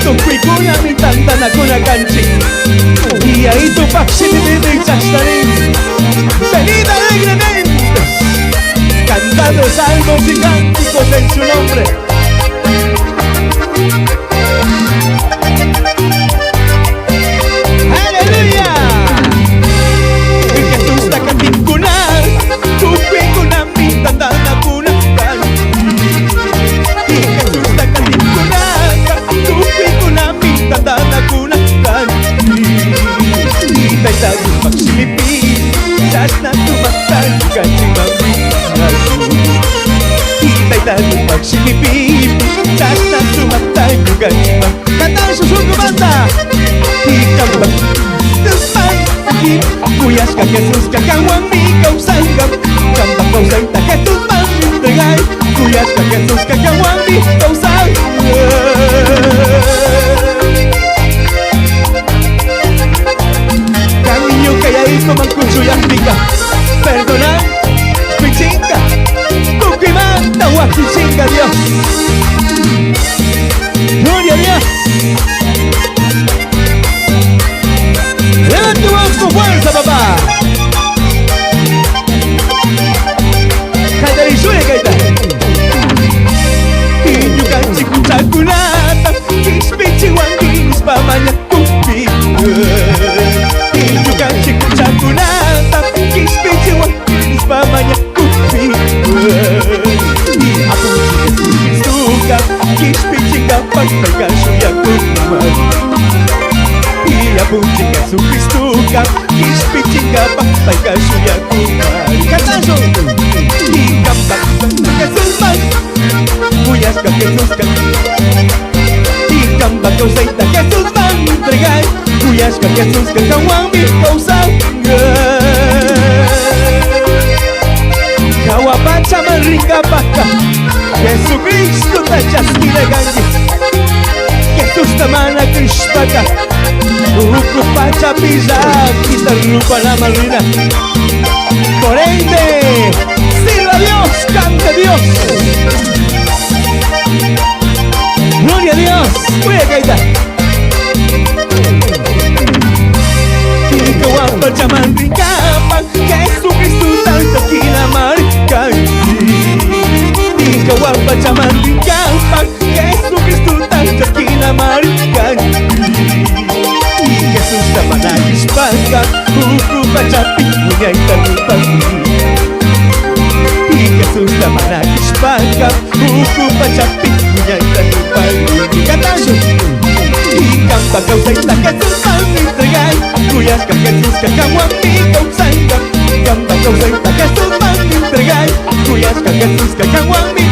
tu cuicuna mi tantana con la canchi. Y ahí tu paxini de chastarín. Venid alegremente, cantando salmos y cánticos en su nombre. ¡Aleluya! Y Jesús ta caticuna, tu cuicuna mi tantana cuna canchi. Y Jesús ta caticuna, tu cuicuna mi tantana cuna canchi. Y taita tu paxini pi, chasna tu matan canchi mami. Y taita tu paxini pi, chasna tu matan canchi mami. Cantan su banda. Y camba Desman Cuyasca Jesús cacahuan mi causanga. Camba causanta Jesús man entregay. Cuyasca Jesús cacahuan mi causanga. Camino calladito man con su yastica. Perdona Pichinga Cuquimán Tahuachinga Dios. Gloria a Dios. Levanta tu voz con fuerza, papá. Kaita y suya, kaita. Y tu canchi kuchakunata, kispichi wanginis pa maña kupi. Y tu canchi kuchakunata, kispichi wanginis pa maña kupi. Y apunchi Jesucristuka, kispichi kapak suya kupi. Y apunchi Jesucristuka, kispichinga paika suya kumari. Cantazo. Y camba Jesús man, Cuyasca Jesús can. Y camba causaita Jesús man entregay. Cuyasca Jesús cacahuan mi causanga. Kawapacha manringa paca. Jesucristo ta chasquila gangi. Jesús tamana krishpaka. Uku pacha pisa, quita rupa la marina. Por ende, sirva a Dios, cante Dios. Gloria a Dios, voy a caída. Kika wapa chaman ricapa, Jesucristo tanto kina marca. Kika wapa chaman ricapa, Jesucristo tanto kina marca. Jesús tamana hispanga, pachapi, muñeca rupani. Y Jesús tamana hispanga, pachapi, muñeca rupani. Cantazo. Y camba causaita Jesús man entregay. Cuyasca Jesús cacahuan mi causanga. Camba causaita Jesús man entregay. Cuyasca Jesús cacahuan mi